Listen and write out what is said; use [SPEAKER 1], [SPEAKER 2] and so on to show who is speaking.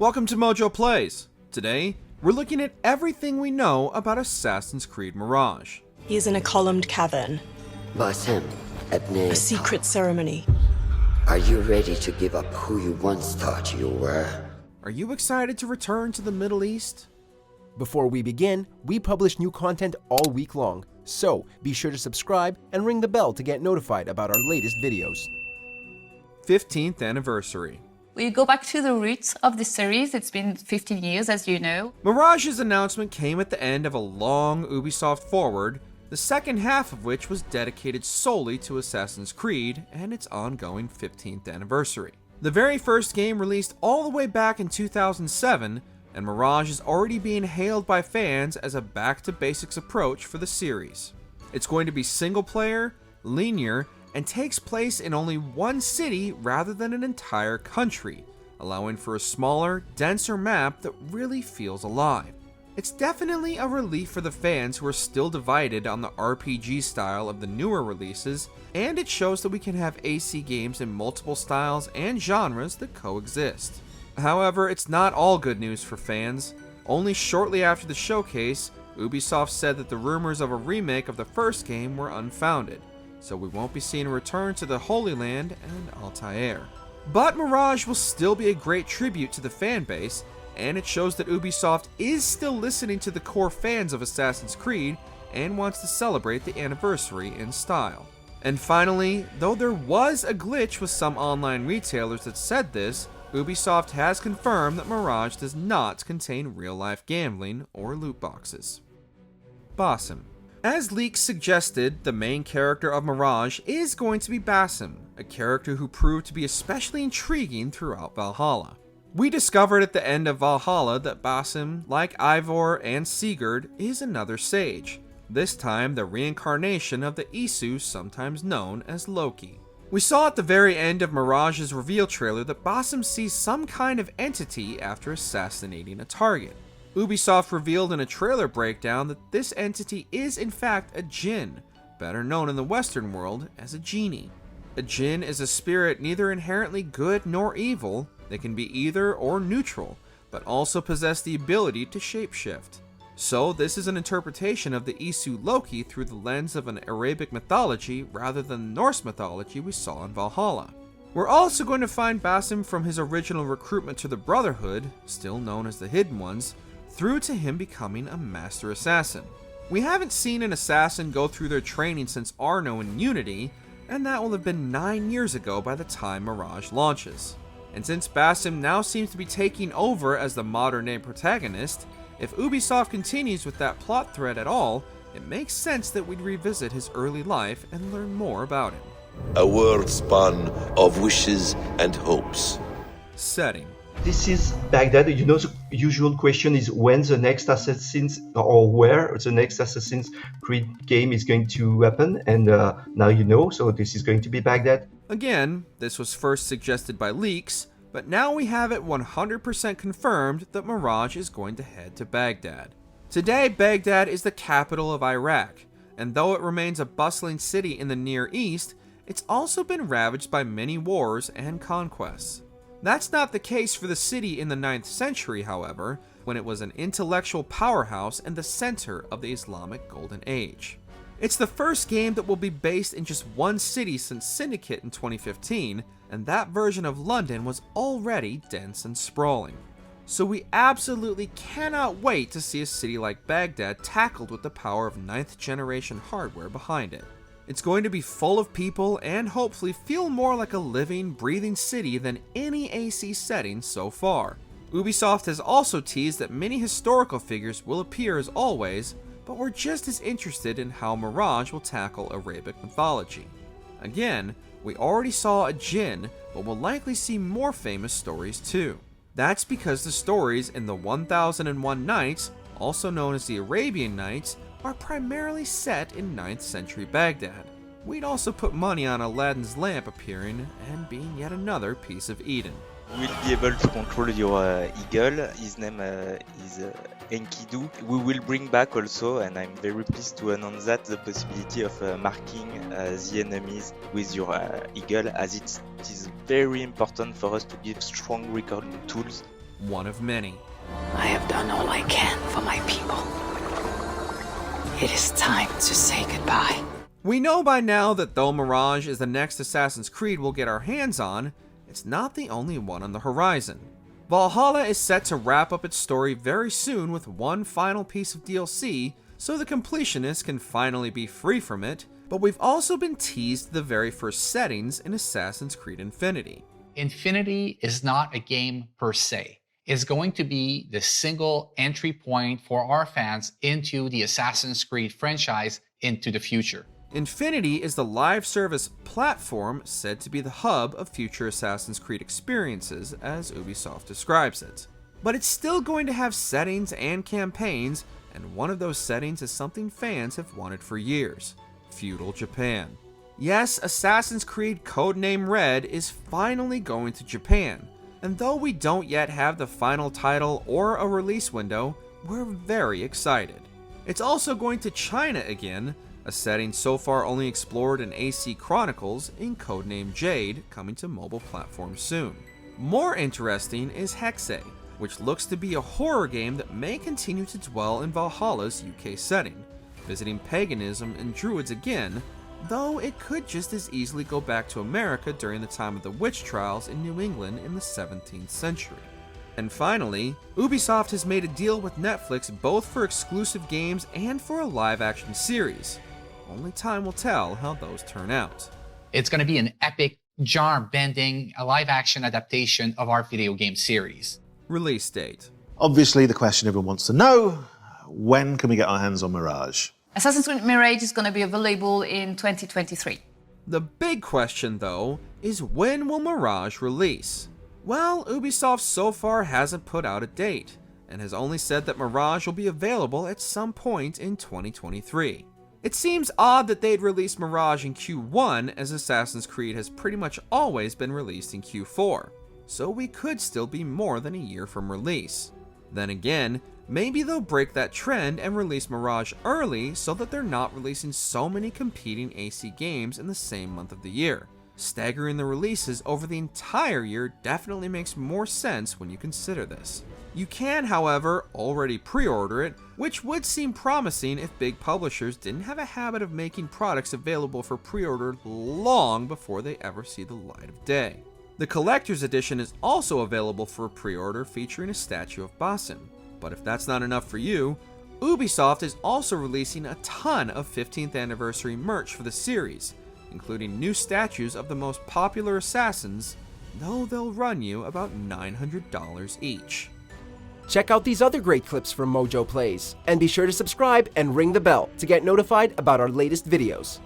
[SPEAKER 1] Welcome to MojoPlays. Today, we're looking at everything we know about Assassin's Creed Mirage.
[SPEAKER 2] He is in a columned cavern.
[SPEAKER 3] Basim, at name.
[SPEAKER 2] A secret ceremony.
[SPEAKER 3] Are you ready to give up who you once thought you were?
[SPEAKER 1] Are you excited to return to the Middle East?
[SPEAKER 4] Before we begin, we publish new content all week long, so be sure to subscribe and ring the bell to get notified about our latest videos.
[SPEAKER 1] 15th anniversary.
[SPEAKER 5] We go back to the roots of the series. It's been 15 years, as you know.
[SPEAKER 1] Mirage's announcement came at the end of a long Ubisoft forward, the second half of which was dedicated solely to Assassin's Creed and its ongoing 15th anniversary. The very first game released all the way back in 2007, and Mirage is already being hailed by fans as a back-to-basics approach for the series. It's going to be single-player, linear, and takes place in only one city rather than an entire country, allowing for a smaller, denser map that really feels alive. It's definitely a relief for the fans who are still divided on the RPG style of the newer releases, and it shows that we can have AC games in multiple styles and genres that coexist. However, it's not all good news for fans. Only shortly after the showcase, Ubisoft said that the rumors of a remake of the first game were unfounded, so we won't be seeing a return to the Holy Land and Altair. But Mirage will still be a great tribute to the fan base, and it shows that Ubisoft is still listening to the core fans of Assassin's Creed and wants to celebrate the anniversary in style. And finally, though there was a glitch with some online retailers that said this, Ubisoft has confirmed that Mirage does not contain real-life gambling or loot boxes. Basim. As leaks suggested, the main character of Mirage is going to be Basim, a character who proved to be especially intriguing throughout Valhalla. We discovered at the end of Valhalla that Basim, like Ivor and Sigurd, is another sage, this time the reincarnation of the Isu, sometimes known as Loki. We saw at the very end of Mirage's reveal trailer that Basim sees some kind of entity after assassinating a target. Ubisoft revealed in a trailer breakdown that this entity is in fact a djinn, better known in the Western world as a genie. A djinn is a spirit neither inherently good nor evil. They can be either or neutral, but also possess the ability to shapeshift. So this is an interpretation of the Isu Loki through the lens of an Arabic mythology rather than Norse mythology we saw in Valhalla. We're also going to find Basim from his original recruitment to the Brotherhood, still known as the Hidden Ones, through to him becoming a master assassin. We haven't seen an assassin go through their training since Arno in Unity, and that will have been 9 years ago by the time Mirage launches. And since Basim now seems to be taking over as the modern-day protagonist, if Ubisoft continues with that plot thread at all, it makes sense that we'd revisit his early life and learn more about him.
[SPEAKER 6] A world spun of wishes and hopes.
[SPEAKER 1] Setting.
[SPEAKER 7] This is Baghdad. You know, the usual question is when the next Assassin's or where the next Assassin's Creed game is going to happen, and now you know, so this is going to be Baghdad.
[SPEAKER 1] Again, this was first suggested by leaks, but now we have it 100% confirmed that Mirage is going to head to Baghdad. Today, Baghdad is the capital of Iraq, and though it remains a bustling city in the Near East, it's also been ravaged by many wars and conquests. That's not the case for the city in the 9th century, however, when it was an intellectual powerhouse and the center of the Islamic Golden Age. It's the first game that will be based in just one city since Syndicate in 2015, and that version of London was already dense and sprawling. So we absolutely cannot wait to see a city like Baghdad tackled with the power of 9th generation hardware behind it. It's going to be full of people and hopefully feel more like a living, breathing city than any AC setting so far. Ubisoft has also teased that many historical figures will appear as always, but we're just as interested in how Mirage will tackle Arabic mythology. Again, we already saw a djinn, but we'll likely see more famous stories too. That's because the stories in the 1001 Nights, also known as the Arabian Nights, are primarily set in 9th century Baghdad. We'd also put money on Aladdin's lamp appearing and being yet another piece of Eden.
[SPEAKER 8] You will be able to control your eagle. His name is Enkidu. We will bring back also, and I'm very pleased to announce that, the possibility of marking the enemies with your eagle, as it is very important for us to give strong recording tools.
[SPEAKER 1] one of many.
[SPEAKER 9] I have done all I can for my people. It is time to say goodbye.
[SPEAKER 1] We know by now that though Mirage is the next Assassin's Creed we'll get our hands on, it's not the only one on the horizon. Valhalla is set to wrap up its story very soon with one final piece of DLC, so the completionist can finally be free from it, but we've also been teased the very first settings in Assassin's Creed Infinity.
[SPEAKER 10] Infinity is not a game per se. It's going to be the single entry point for our fans into the Assassin's Creed franchise into the future.
[SPEAKER 1] Infinity is the live service platform said to be the hub of future Assassin's Creed experiences, as Ubisoft describes it. But it's still going to have settings and campaigns, and one of those settings is something fans have wanted for years: feudal Japan. Yes, Assassin's Creed codename Red is finally going to Japan, and though we don't yet have the final title or a release window, we're very excited. It's also going to China again, a setting so far only explored in AC Chronicles in codename Jade, coming to mobile platforms soon. More interesting is Hexe, which looks to be a horror game that may continue to dwell in Valhalla's UK setting, visiting paganism and druids again, though it could just as easily go back to America during the time of the witch trials in New England in the 17th century. And finally, Ubisoft has made a deal with Netflix both for exclusive games and for a live-action series. Only time will tell how those turn out.
[SPEAKER 10] It's going to be an epic, genre-bending, live-action adaptation of our video game series.
[SPEAKER 1] Release date.
[SPEAKER 11] Obviously, the question everyone wants to know, when can we get our hands on Mirage?
[SPEAKER 5] Assassin's Creed Mirage is going to be available in 2023.
[SPEAKER 1] The big question, though, is when will Mirage release? Well, Ubisoft so far hasn't put out a date, and has only said that Mirage will be available at some point in 2023. It seems odd that they'd release Mirage in Q1, as Assassin's Creed has pretty much always been released in Q4, so we could still be more than a year from release. Then again, maybe they'll break that trend and release Mirage early so that they're not releasing so many competing AC games in the same month of the year. Staggering the releases over the entire year definitely makes more sense when you consider this. You can, however, already pre-order it, which would seem promising if big publishers didn't have a habit of making products available for pre-order long before they ever see the light of day. The collector's edition is also available for pre-order, featuring a statue of Basim. But if that's not enough for you, Ubisoft is also releasing a ton of 15th anniversary merch for the series, including new statues of the most popular assassins, though they'll run you about $900 each.
[SPEAKER 4] Check out these other great clips from MojoPlays, and be sure to subscribe and ring the bell to get notified about our latest videos.